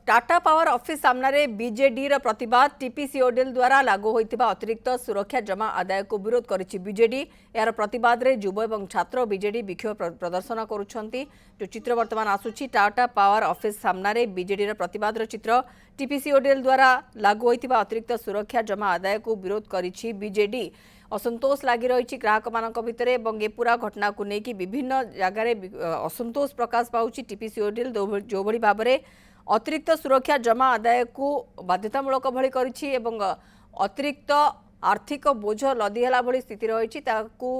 Tata power office सामने BJD प्रतिवाद TPCODL द्वारा लागू होता अतिरिक्त सुरक्षा जमा आदाय को विरोध करिछि बीजेडी। यार प्रतिवाद रे युव एवं छात्र बीजेडी विक्षोभ प्रदर्शन करुछंती। जो चित्र वर्तमान आसुछि टाटा पावर ऑफिस सामने बीजेडी प्रतिवाद चित्र टीपीसीओडीएल द्वारा लागू होता अतिरिक्त सुरक्षा जमा आदाय को विरोध करिछि बीजेडी। असंतोष लगी रही ग्राहक मान भितर ए पूरा घटना को लेकिन विभिन्न जगार असंतोष प्रकाश पाउछि। टीपीसीओडीएल जो भली भाव में अतिरिक्त सुरक्षा जमा आदाय को बाध्यतामूलक भली करिछि एवं अतिरिक्त आर्थिक बोझ लदीहेला भली स्थिति रही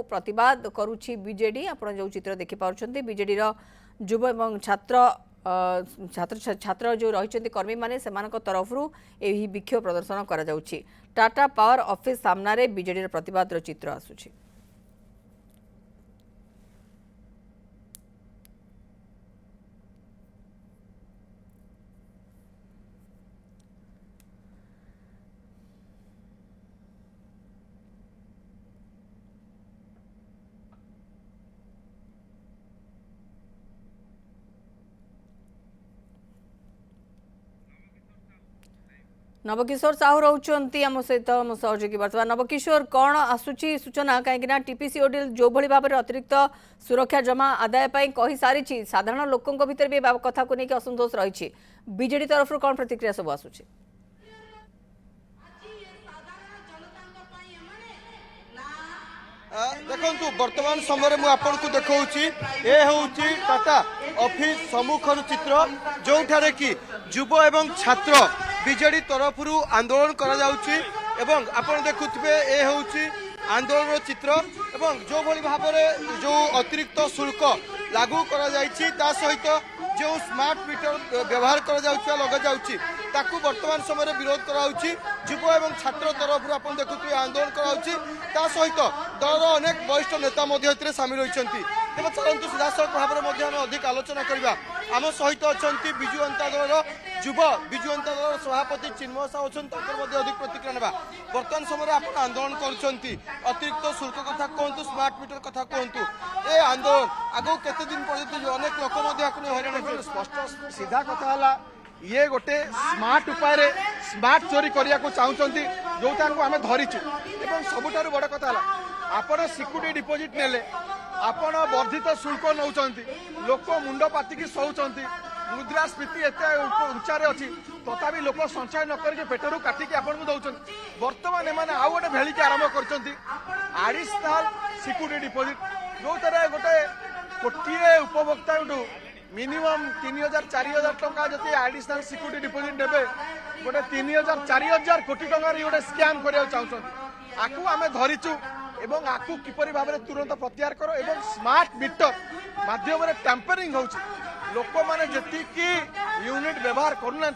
प्रतिवाद करुछि बीजेडी। आपण जो चित्र देखि पारुछंती बीजेडी युव एवं छात्र छात्र छात्र जो रही कर्मी माने सेमानक तरफरु एही विक्षोभ प्रदर्शन करा जाउछि। टाटा पावर ऑफिस सामने बीजेडी प्रतिवाद चित्र आसुछि। नवकिशोर साहू रोचंती आम सहित मो सहयोगी बर्तमान। नवकिशोर कौन आसुची सूचना कहीं टीपीसीओडीएल जो भली भाव में अतिरिक्त सुरक्षा जमा आदाय कही सारी साधारण लोकों भीतर भी कथा को लेकिन असंतोष रही बीजेडी तरफ कौन प्रतिक्रिया सब आसुची? देखु वर्तमान समय मुझे आपको देखा ये हूँ टाटा ऑफिस सम्मुखर चित्र जो कि युव एवं छात्र बीजेडी तरफ आंदोलन कर देखुवे ये हूँ आंदोलन चित्र एवं जो भली भाव में जो अतिरिक्त शुल्क लागू करा सहित जो स्मार्ट मीटर व्यवहार कर वर्तमान समय विरोध कराउछि। युव एवं छात्र तरफ आप देखुए आंदोलन कर सहित दल अनेक वरिष्ठ नेता सामिल होती। तेज चलतु सीधासख भाव में अधिक आलोचना करवा। आम सहित अच्छा विजु जनता दल युव विजु जनता दल सभापति चिन्मय साहू अच्छा अधिक प्रतिक्रिया ना। बर्तमान समय आप आंदोलन करतिरिक्त शुल्क कथा कहतु स्मार्ट मीटर कथा कहतु ए आंदोलन आगो केते दिन पर्यंत अनेक लोक हईराण स्पष्ट सीधा कथा है ये गोटे स्मार्ट उपाय स्मार्ट चोरी करने को चाहते जो आम धरीचु एवं सबुठारु बड़ कथा है आपण सिक्यूरिटी डिपोजिट नेले आपण वर्धित शुल्क नौ लोक मुंड पातिकी शोचंती मुद्रास्फीति एत उच्चारे अच्छी तथापि लोक संचय न करके पेटरू काटिकी आपको दौरान बर्तमान एम आउ गोटे भेलिकी आरंभ कर आडिशनाल सिक्यूरिटी डिपोजिट जो गोटे कोटिए उपभोक्ता मिनिमम 3000 4000 टंका जति आडिशनाल सिक्यूरिटी डिपोजिट देवे गोटे 3000 4000 कोटी टंकार गोटे स्कैम करने चाहते आकु आम धरीचु एवं आकु किपरि भाव में तुरंत प्रत्याहार करो एवं स्मार्ट मीटर माध्यम टैंपरिंग होउछि लोक माने जति यूनिट व्यवहार करूना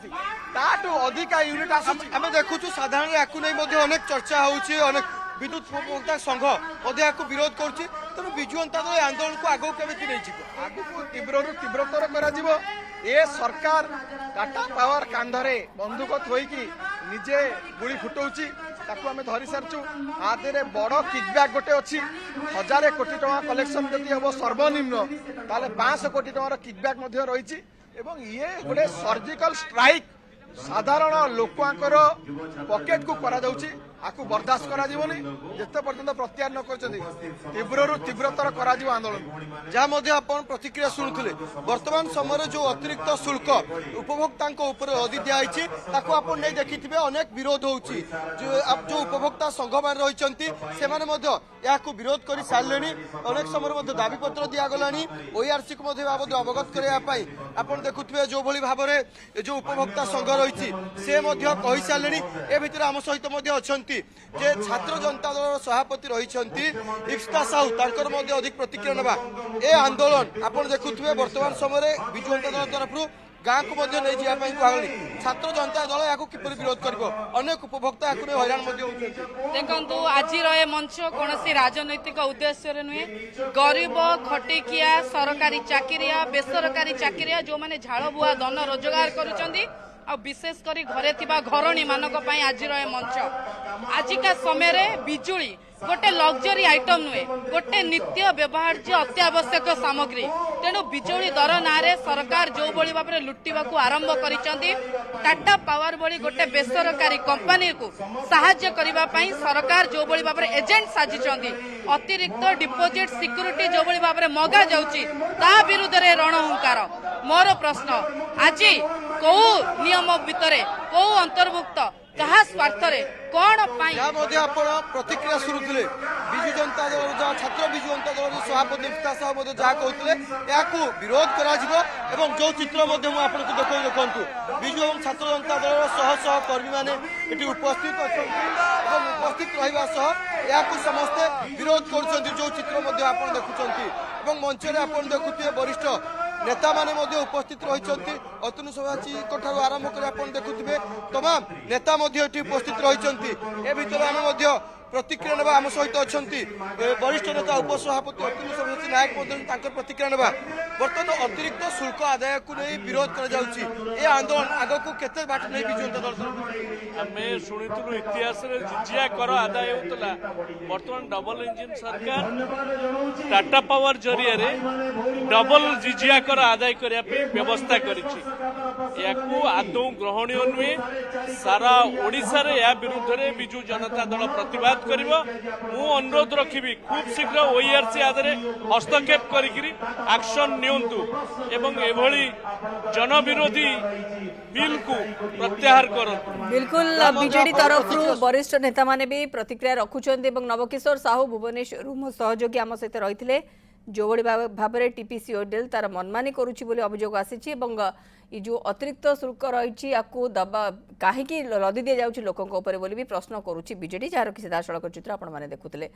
ताठू अधिका यूनिट आम देखु साधारण या अनेक चर्चा होउछि। अनेक विद्युत उपभोक्ता संघ विरोध करुच्ची तेणु विजु जनता दल आंदोलन को आगो केमिति आगु तीव्ररु तीव्रतर करा ए सरकार टाटा पावर कांधरे बंदूक थोईकी निजे गुड़ी फुटाऊँची ताकू आम धरी सारचु आदे बड़ किकबैक गोटे अच्छी 1000 कोटी टंका कलेक्शन जदि हम सर्वनिम्न ताले 500 कोटी टंकार किकबैक रही ये गोटे सर्जिकल स्ट्राइक साधारण लोकर पकेट को करा आकु बर्दाश्त करा जिते पर्यंत प्रत्याहार न कर तीव्ररु तीव्रतर करा आंदोलन जहाँ आप प्रतिक्रिया शुणुले वर्तमान समय जो अतिरिक्त शुल्क उपभोक्ता लदी दिखाई आप नहीं देखिथे अनेक विरोध होची जो उपभोक्ता संघ मान रही विरोध कर सारे अनेक समय दाबी पत्र दिगला ओआरसी को बाबद अवगत करने आप देखुए जो भली भाव में जो उपभोक्ता संघ रही से कही सारे ए भितर आम सहित अच्छा जे छात्र जनता दल सभापति रही इफ्ता साहू तर अधिक प्रतिक्रिया ना। ए आंदोलन आप देखुए वर्तमान समय विजु जनता दल तरफ गाँव को नहीं जावाई कहली छात्र जनता दल या किपर विरोध कर अनेक उपभोक्ता हईराण देखु आज मंच कौन राजनैतिक उद्देश्य नुहे गरीब खटिकिया सरकारी चाकरिया बेसरकारी चाकरिया जो मैंने झाड़ बुआ धन रोजगार कर विशेषकर घरे घरणी मानक आज मंच आजिका समय बिजुली गोटे लग्जरी आइटम नुहे गोटे नित्य व्यवहार्य अत्यावश्यक सामग्री तेणु बिजुली दर ना सरकार जो भली भाव में लुटिबा आरंभ करिसेंती टाटा पावर भली गोटे बेसरकारी कंपनी को साहाय्य करबा पई सरकार जो भली भाव में एजेंट साजिचंती अतिरिक्त डिपोजिट सिक्यूरिटी जो भली भाव में मगा जाउची ता विरुद्ध रे रणहुंकार मोर प्रश्न आज को नियम भितर को अंतर्भुक्त कहा स्वार्थ कौन प्रतिक्रिया शुरुले विजु जनता दल जहाँ छात्र विजु जनता दल सभापति जहाँ कहते विरोध करा जो चित्र देखु विजु और छात्र जनता दल शह शह कर्मी मैंने उपस्थित अच्छा उपस्थित रहा समस्ते विरोध कर जो चित्र आप देखुं मंच में आप देखुए वरिष्ठ नेता माने उपस्थित रही अतनु सभाची आरंभ कर देखुए तमाम नेता उपस्थित रही ए भितर आम प्रतिक्रिया नेबा आम सहित अच्छा वरिष्ठ नेता उपसभापति अतनु सभाची नायक प्रतिक्रिया नेबा बर्तमान अतिरिक्त शुल्क आदाय को नहीं विरोध कर आंदोलन आग को केते बाट नहीं विजु जनता दल आमे शुणितु इतिहास रे जिजिया कर आदाय होतला बर्तमान डबल इंजिन सरकार टाटा पावर जरिया रे डबल जिजिया कर आदाय करिया पे व्यवस्था करिछि याकू आदौ ग्रहणीय नुहे सारा ओडिसा रे या विरुद्ध रे बिजु जनता दल प्रतिवाद करिवो मु अनुरोध रखिबी खूब शीघ्र ओईआरसी आदरे हस्तक्षेप करिकरी एक्शन नियंतु एवं एभली जनविरोधी बिल को प्रत्याहार करंतु बिल्कुल बीजेडी तरफ वरिष्ठ नेता माने भी प्रतिक्रिया रखुचंती एवं नवकिशोर साहू भुवनेश्वर मो सहयोगी आम सहित रही जो बड़ी भाव में टीपीसी ओडेल तार मनमानी करुच्ची बोली अभियोग आसी जो अतिरिक्त शुल्क रही दबा कहीं लदी दि जाऊँ लोकों भी प्रश्न करुच्ची बीजेडी जार कि सीधासलख चित्र आपण मैंने देखुले।